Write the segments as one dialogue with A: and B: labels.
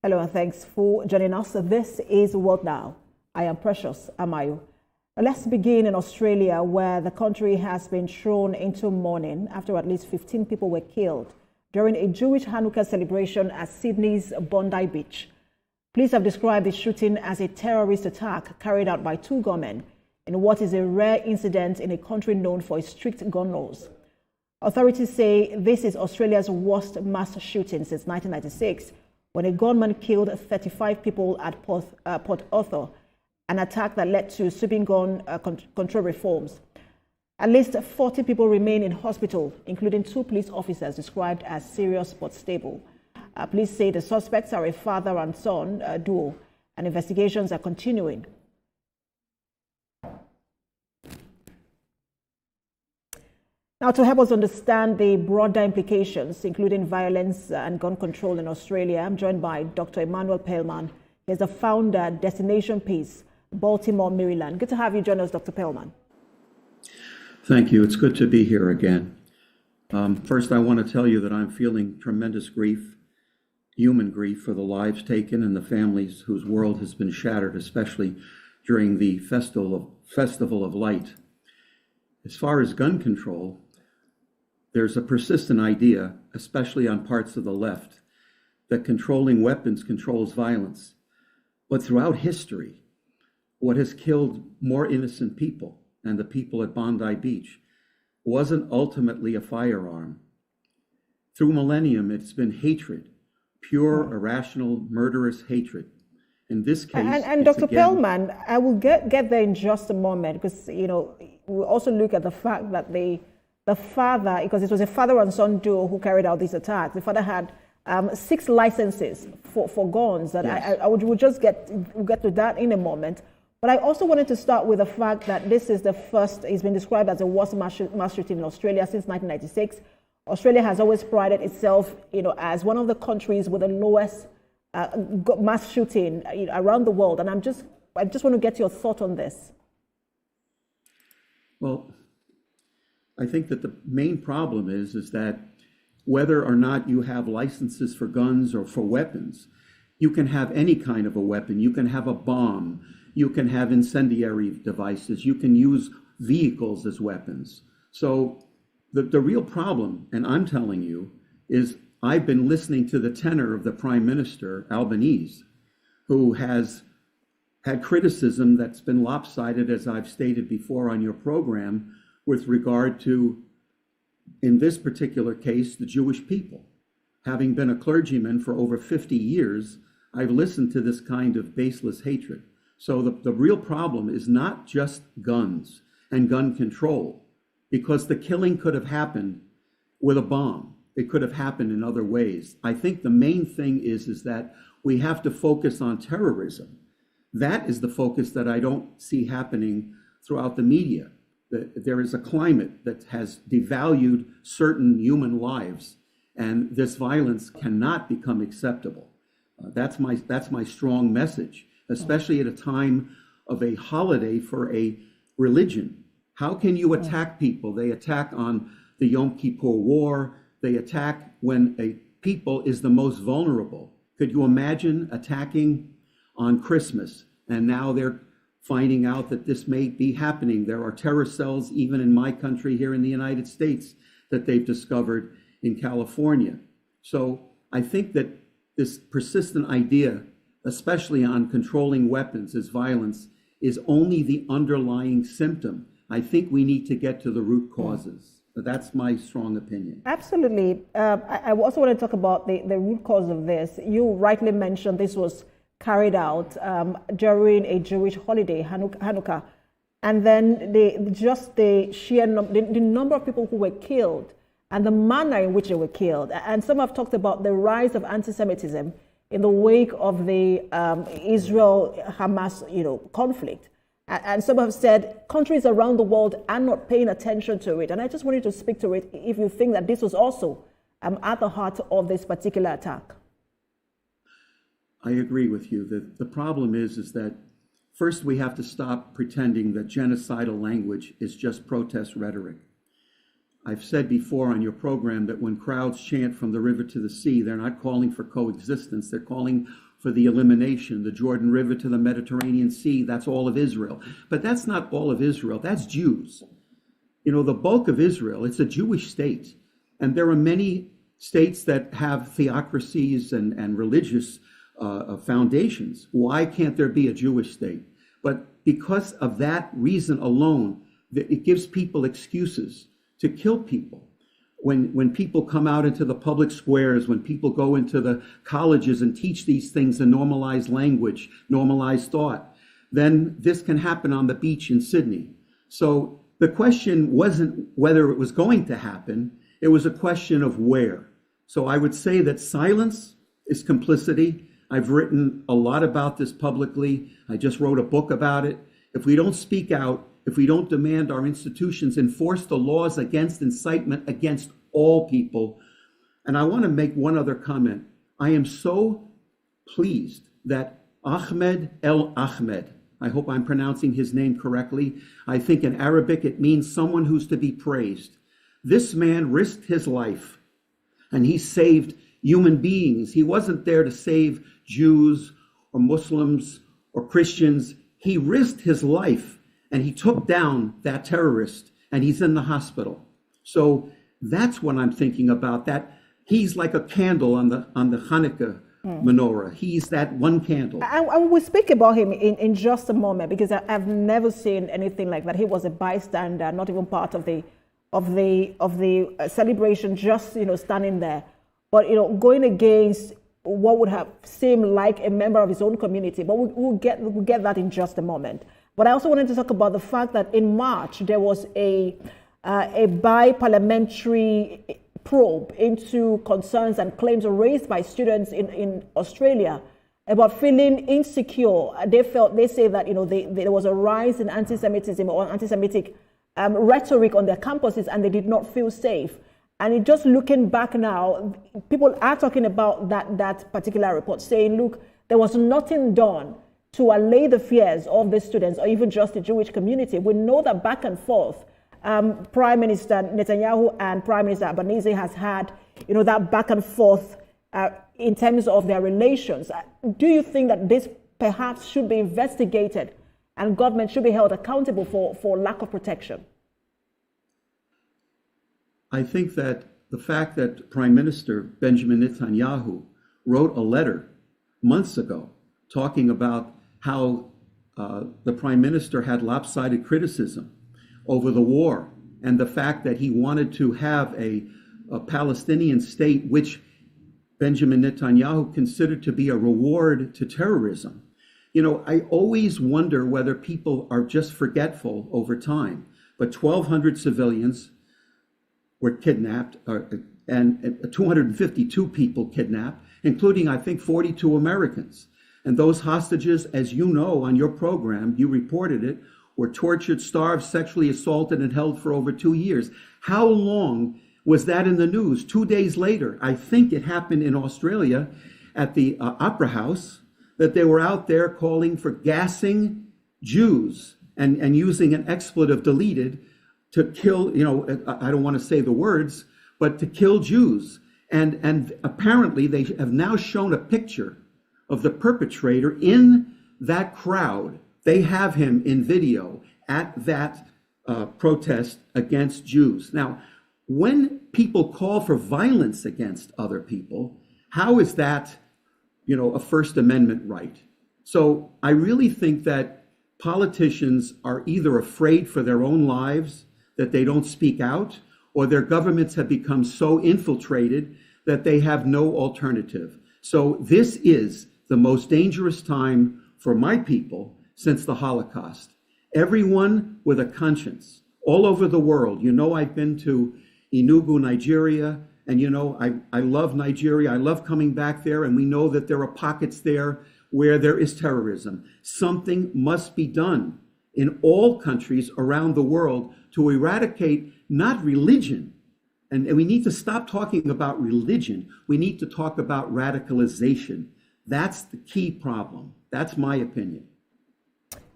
A: Hello and thanks for joining us. This is World Now. I am Precious Amayo. Let's begin in Australia, where the country has been thrown into mourning after at least 15 people were killed during a Jewish Hanukkah celebration at Sydney's Bondi Beach. Police have described the shooting as a terrorist attack carried out by two gunmen in what is a rare incident in a country known for its strict gun laws. Authorities say this is Australia's worst mass shooting since 1996, when a gunman killed 35 people at Port Arthur, an attack that led to sweeping gun control reforms. At least 40 people remain in hospital, including two police officers described as serious but stable. Police say the suspects are a father and son duo, and investigations are continuing. Now, to help us understand the broader implications, including violence and gun control in Australia, I'm joined by Dr. Emmanuel Perlman. He's the founder, Destination Peace, Baltimore, Maryland. Good to have you join us, Dr. Perlman.
B: Thank you. It's good to be here again. First, I want to tell you that I'm feeling tremendous grief, human grief, for the lives taken and the families whose world has been shattered, especially during the Festival of Light. As far as gun control, there's a persistent idea, especially on parts of the left, that controlling weapons controls violence. But throughout history, what has killed more innocent people, and the people at Bondi Beach, wasn't ultimately a firearm. Through millennium, it's been hatred, pure, irrational, murderous hatred. In this case,
A: and Dr. Perlman, I will get there in just a moment, because we'll also look at the fact that the father, because it was a father and son duo who carried out these attacks. The father had 6 licenses for guns. That yes. We'll get to that in a moment. But I also wanted to start with the fact that this is the first. It's been described as the worst mass shooting in Australia since 1996. Australia has always prided itself, as one of the countries with the lowest mass shooting around the world. And I just want to get your thought on this.
B: Well, I think that the main problem is that whether or not you have licenses for guns or for weapons, you can have any kind of a weapon. You can have a bomb. You can have incendiary devices. You can use vehicles as weapons. So the real problem, and I'm telling you, is I've been listening to the tenor of the Prime Minister, Albanese, who has had criticism that's been lopsided, as I've stated before on your program, with regard to, in this particular case, the Jewish people. Having been a clergyman for over 50 years, I've listened to this kind of baseless hatred. So the real problem is not just guns and gun control, because the killing could have happened with a bomb. It could have happened in other ways. I think the main thing is that we have to focus on terrorism. That is the focus that I don't see happening throughout the media. That there is a climate that has devalued certain human lives, and this violence cannot become acceptable. That's my strong message, especially at a time of a holiday for a religion. How can you attack people? They attack on the Yom Kippur War. They attack when a people is the most vulnerable. Could you imagine attacking on Christmas? And now they're finding out that this may be happening. There are terror cells even in my country here in the United States that they've discovered in California. So I think that this persistent idea, especially on controlling weapons as violence, is only the underlying symptom. I think we need to get to the root causes. That's my strong opinion.
A: Absolutely. I also want to talk about the root cause of this. You rightly mentioned this was carried out during a Jewish holiday, Hanukkah. And then the number of people who were killed and the manner in which they were killed. And some have talked about the rise of antisemitism in the wake of the Israel-Hamas conflict. And some have said countries around the world are not paying attention to it. And I just wanted to speak to it if you think that this was also at the heart of this particular attack.
B: I agree with you. The problem is that first we have to stop pretending that genocidal language is just protest rhetoric. I've said before on your program that when crowds chant from the river to the sea, they're not calling for coexistence, they're calling for the elimination. The Jordan River to the Mediterranean Sea, that's all of Israel. But that's not all of Israel, that's Jews. You know, the bulk of Israel, it's a Jewish state. And there are many states that have theocracies and religious foundations. Why can't there be a Jewish state? But because of that reason alone, it gives people excuses to kill people. When people come out into the public squares, when people go into the colleges and teach these things in normalized language, normalized thought, then this can happen on the beach in Sydney. So the question wasn't whether it was going to happen, it was a question of where. So I would say that silence is complicity. I've written a lot about this publicly. I just wrote a book about it. If we don't speak out, if we don't demand our institutions enforce the laws against incitement against all people. And I want to make one other comment. I am so pleased that Ahmed El Ahmed, I hope I'm pronouncing his name correctly. I think in Arabic it means someone who's to be praised. This man risked his life and he saved human beings. He wasn't there to save Jews or Muslims or Christians. He risked his life and he took down that terrorist and he's in the hospital. So that's what I'm thinking about, that he's like a candle on the Hanukkah menorah. He's that one candle.
A: And we'll speak about him in just a moment, because I've never seen anything like that. He was a bystander, not even part of the celebration, just standing there. But going against what would have seemed like a member of his own community. But we'll get that in just a moment. But I also wanted to talk about the fact that in March there was a bi-parliamentary probe into concerns and claims raised by students in Australia about feeling insecure. They say that there was a rise in anti-Semitism or anti-Semitic rhetoric on their campuses, and they did not feel safe. And just looking back now, people are talking about that particular report, saying, look, there was nothing done to allay the fears of the students or even just the Jewish community. We know that back and forth, Prime Minister Netanyahu and Prime Minister Albanese has had, that back and forth in terms of their relations. Do you think that this perhaps should be investigated and government should be held accountable for lack of protection?
B: I think that the fact that Prime Minister Benjamin Netanyahu wrote a letter months ago talking about how the Prime Minister had lopsided criticism over the war and the fact that he wanted to have a Palestinian state, which Benjamin Netanyahu considered to be a reward to terrorism. I always wonder whether people are just forgetful over time, but 1,200 civilians were kidnapped, and 252 people kidnapped, including, I think, 42 Americans. And those hostages, as you know on your program, you reported it, were tortured, starved, sexually assaulted, and held for over 2 years. How long was that in the news? 2 days later, I think it happened in Australia at the Opera House, that they were out there calling for gassing Jews and using an expletive deleted to kill, I don't want to say the words, but to kill Jews. And apparently they have now shown a picture of the perpetrator in that crowd. They have him in video at that protest against Jews. Now, when people call for violence against other people, how is that, a First Amendment right? So I really think that politicians are either afraid for their own lives that they don't speak out, or their governments have become so infiltrated that they have no alternative. So this is the most dangerous time for my people since the Holocaust. Everyone with a conscience all over the world. I've been to Enugu, Nigeria, and I love Nigeria. I love coming back there, and we know that there are pockets there where there is terrorism. Something must be done in all countries around the world to eradicate not religion. And we need to stop talking about religion. We need to talk about radicalization. That's the key problem. That's my opinion.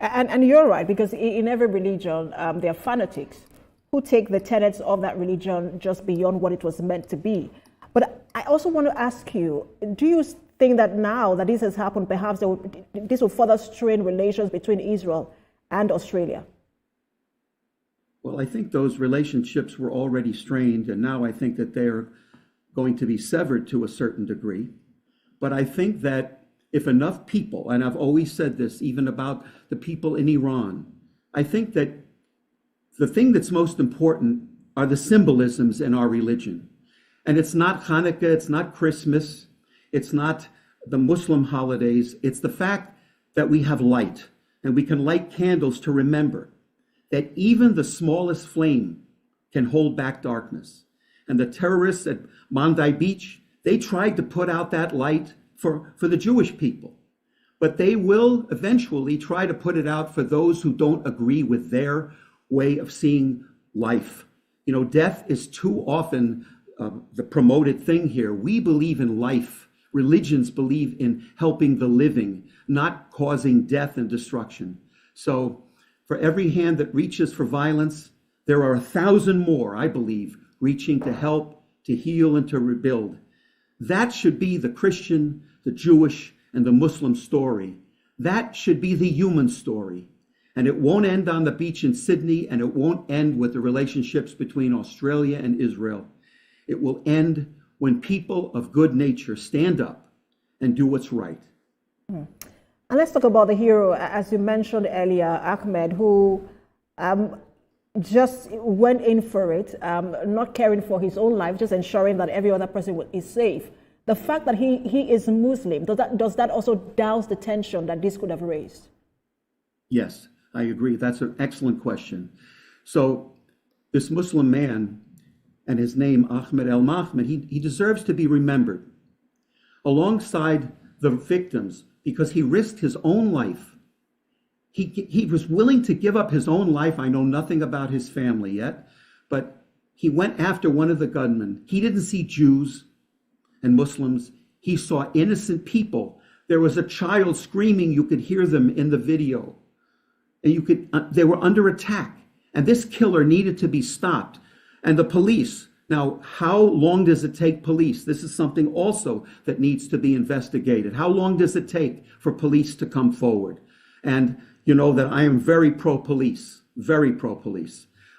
A: And you're right, because in every religion, there are fanatics who take the tenets of that religion just beyond what it was meant to be. But I also want to ask you, do you think that now that this has happened, perhaps this will further strain relations between Israel and Australia?
B: Well, I think those relationships were already strained, and now I think that they're going to be severed to a certain degree. But I think that if enough people, and I've always said this even about the people in Iran, I think that the thing that's most important are the symbolisms in our religion. And it's not Hanukkah, it's not Christmas, it's not the Muslim holidays, it's the fact that we have light and we can light candles to remember that even the smallest flame can hold back darkness. And the terrorists at Bondi Beach, they tried to put out that light for the Jewish people. But they will eventually try to put it out for those who don't agree with their way of seeing life. You know, death is too often the promoted thing here. We believe in life. Religions believe in helping the living, not causing death and destruction. So for every hand that reaches for violence, there are 1,000 more, I believe, reaching to help, to heal, and to rebuild. That should be the Christian, the Jewish, and the Muslim story. That should be the human story. And it won't end on the beach in Sydney, and it won't end with the relationships between Australia and Israel. It will end when people of good nature stand up and do what's right.
A: And let's talk about the hero, as you mentioned earlier, Ahmed, who just went in for it, not caring for his own life, just ensuring that every other person is safe. The fact that he is Muslim, does that also douse the tension that this could have raised?
B: Yes, I agree. That's an excellent question. So this Muslim man, and his name, Ahmed El-Mahmed, he deserves to be remembered alongside the victims because he risked his own life. He was willing to give up his own life. I know nothing about his family yet, but he went after one of the gunmen. He didn't see Jews and Muslims. He saw innocent people. There was a child screaming. You could hear them in the video. And they were under attack. And this killer needed to be stopped. And the police, now, how long does it take police? This is something also that needs to be investigated. How long does it take for police to come forward? And you know that I am very pro-police,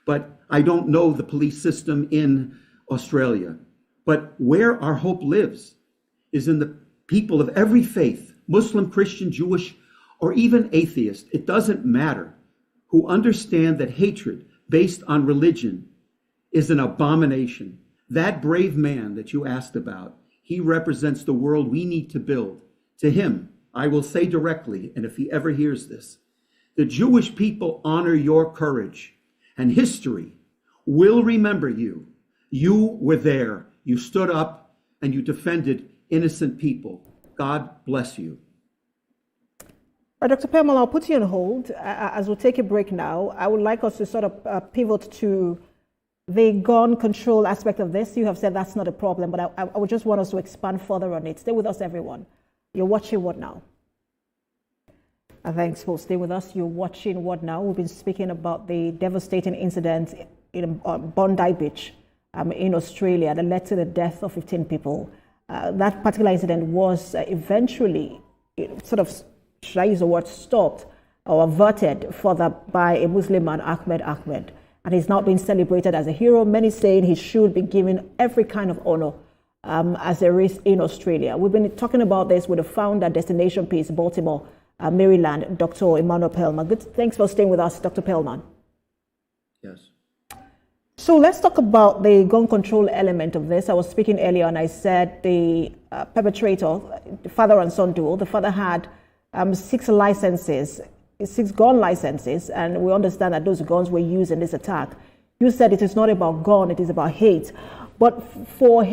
B: but I don't know the police system in Australia. But where our hope lives is in the people of every faith, Muslim, Christian, Jewish, or even atheist. It doesn't matter, who understand that hatred based on religion is an abomination. That brave man that you asked about, he represents the world we need to build. To him, I will say directly, and if he ever hears this, the Jewish people honor your courage, and history will remember you. You were there. You stood up and you defended innocent people. God bless you.
A: Dr. Perlman, I'll put you on hold. As we'll take a break now, I would like us to sort of pivot to the gun control aspect of this. You have said that's not a problem, but I would just want us to expand further on it. Stay with us, everyone. You're watching What Now? Thanks for staying with us. You're watching What Now? We've been speaking about the devastating incident in Bondi Beach in Australia that led to the death of 15 people. That particular incident was eventually sort of, should I use the word, stopped or averted further by a Muslim man, Ahmed. And he's now being celebrated as a hero. Many saying he should be given every kind of honor as there is in Australia. We've been talking about this with the founder, Destination Peace, Baltimore, Maryland, Dr. Emmanuel Perlman. Good. Thanks for staying with us, Dr. Perlman.
B: Yes.
A: So let's talk about the gun control element of this. I was speaking earlier and I said the perpetrator, the father and son duo, the father had 6 gun licenses, and we understand that those guns were used in this attack. You said it is not about gun, it is about hate. But for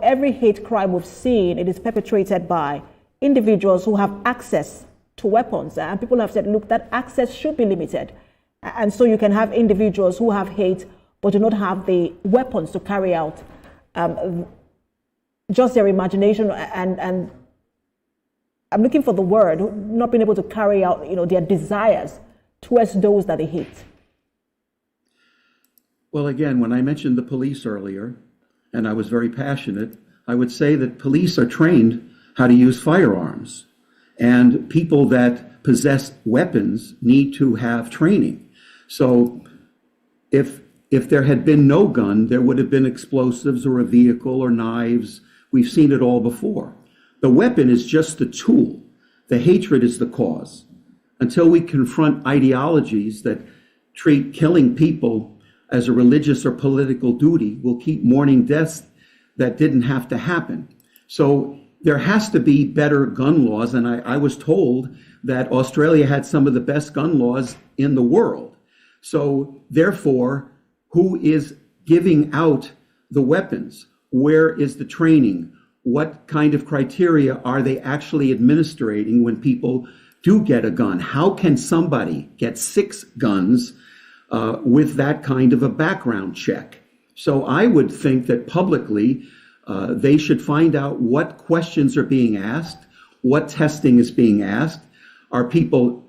A: every hate crime we've seen, it is perpetrated by individuals who have access to weapons. And people have said, look, that access should be limited. And so you can have individuals who have hate but do not have the weapons to carry out just their imagination and I'm looking for the word, not being able to carry out, their desires towards those that they hate.
B: Well, again, when I mentioned the police earlier, and I was very passionate, I would say that police are trained how to use firearms. And people that possess weapons need to have training. So if there had been no gun, there would have been explosives or a vehicle or knives. We've seen it all before. The weapon is just the tool. The hatred is the cause. Until we confront ideologies that treat killing people as a religious or political duty, we'll keep mourning deaths that didn't have to happen. So there has to be better gun laws. And I was told that Australia had some of the best gun laws in the world. So therefore, who is giving out the weapons? Where is the training? What kind of criteria are they actually administrating when people do get a gun? How can somebody get 6 guns with that kind of a background check? So I would think that publicly they should find out what questions are being asked, what testing is being asked. Are people,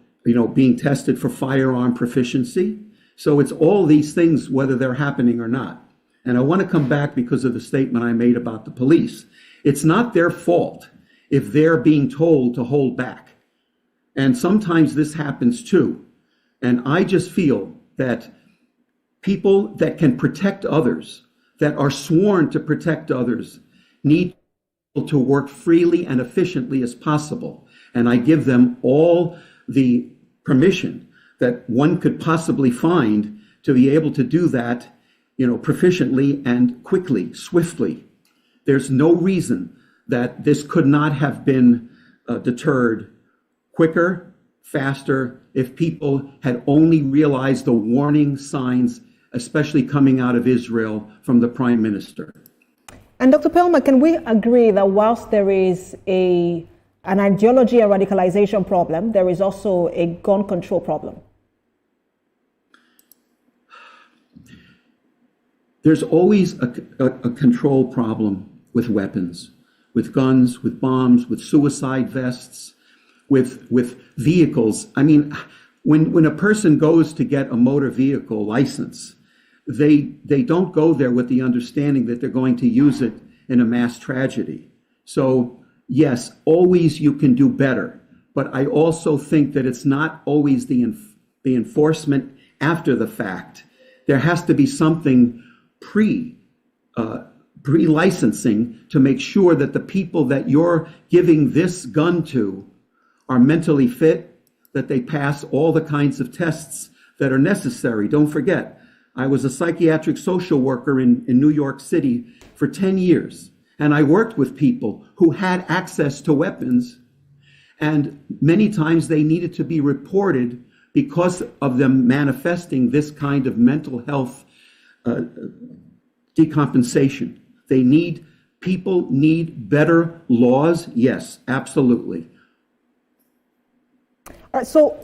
B: being tested for firearm proficiency? So it's all these things, whether they're happening or not. And I want to come back because of the statement I made about the police. It's not their fault if they're being told to hold back. And sometimes this happens too. And I just feel that people that can protect others, that are sworn to protect others, need to work freely and efficiently as possible. And I give them all the permission that one could possibly find to be able to do that, proficiently and quickly, swiftly. There's no reason that this could not have been deterred quicker, faster, if people had only realized the warning signs, especially coming out of Israel from the Prime Minister.
A: And Dr. Perlman, can we agree that whilst there is an ideology and radicalization problem, there is also a gun control problem?
B: There's always a control problem with weapons, with guns, with bombs, with suicide vests, with vehicles. I mean, when a person goes to get a motor vehicle license, they don't go there with the understanding that they're going to use it in a mass tragedy. So yes, always you can do better, but I also think that it's not always the enforcement after the fact. There has to be something pre-licensing to make sure that the people that you're giving this gun to are mentally fit, that they pass all the kinds of tests that are necessary. Don't forget, I was a psychiatric social worker in New York City for 10 years, and I worked with people who had access to weapons, and many times they needed to be reported because of them manifesting this kind of mental health decompensation. People need better laws. Yes, absolutely.
A: All right, so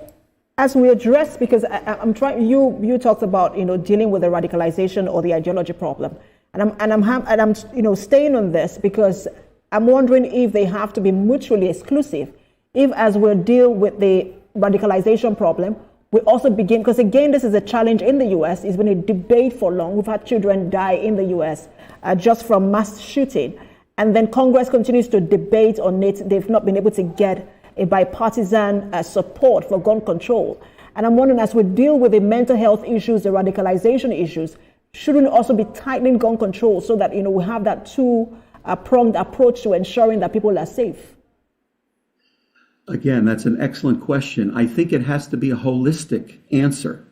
A: as we address, because I'm trying, you talked about dealing with the radicalization or the ideology problem, and I'm staying on this because I'm wondering if they have to be mutually exclusive. If as we deal with the radicalization problem, we also begin, because again, this is a challenge in the U.S. It's been a debate for long. We've had children die in the U.S. Just from mass shooting. And then Congress continues to debate on it. They've not been able to get a bipartisan support for gun control. And I'm wondering, as we deal with the mental health issues, the radicalization issues, shouldn't we also be tightening gun control so that, we have that two-pronged approach to ensuring that people are safe?
B: Again, that's an excellent question. I think it has to be a holistic answer.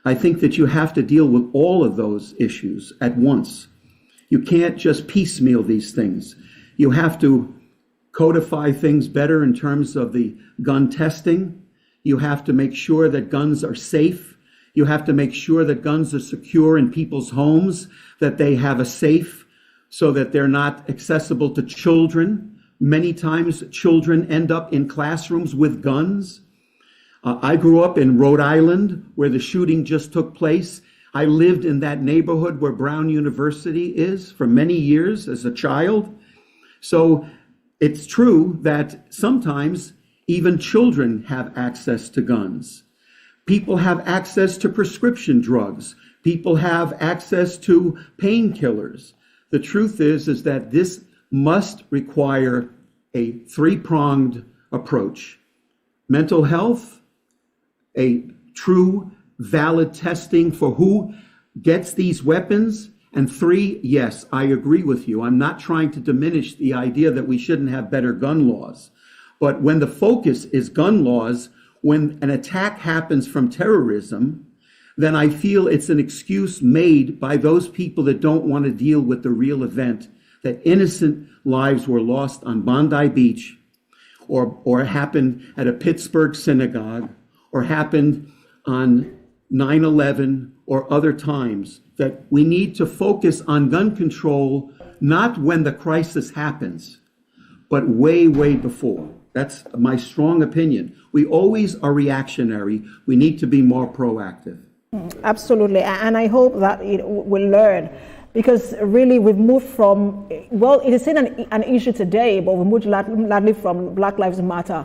B: I think that you have to deal with all of those issues at once. You can't just piecemeal these things. You have to codify things better in terms of the gun testing. You have to make sure that guns are safe. You have to make sure that guns are secure in people's homes, that they have a safe so that they're not accessible to children. Many times children end up in classrooms with guns. I grew up in Rhode Island where the shooting just took place. I lived in that neighborhood where Brown University is for many years as a child. So it's true that sometimes even children have access to guns. People have access to prescription drugs. People have access to painkillers. The truth is that this must require a three-pronged approach. Mental health, a true, valid testing for who gets these weapons. And three, yes, I agree with you. I'm not trying to diminish the idea that we shouldn't have better gun laws. But when the focus is gun laws, when an attack happens from terrorism, then I feel it's an excuse made by those people that don't want to deal with the real event, that innocent lives were lost on Bondi Beach, or happened at a Pittsburgh synagogue, or happened on 9/11 or other times, that we need to focus on gun control, not when the crisis happens, but way, way before. That's my strong opinion. We always are reactionary. We need to be more proactive.
A: Absolutely. And I hope that it will learn, because really we've moved from, well, it is still an issue today, but we moved largely from Black Lives Matter.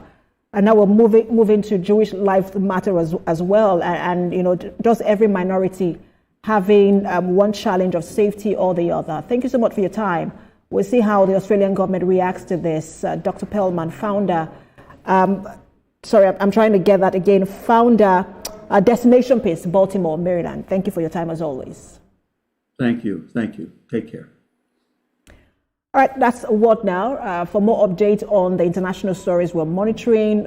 A: And now we're moving to Jewish Lives Matter as well. And, you know, does every minority having one challenge of safety or the other? Thank you so much for your time. We'll see how the Australian government reacts to this. Dr. Perlman, founder, I'm trying to get that again, founder, Destination Peace, Baltimore, Maryland. Thank you for your time as always.
B: Thank you. Thank you. Take care.
A: All right, that's What Now. For more updates on the international stories we're monitoring,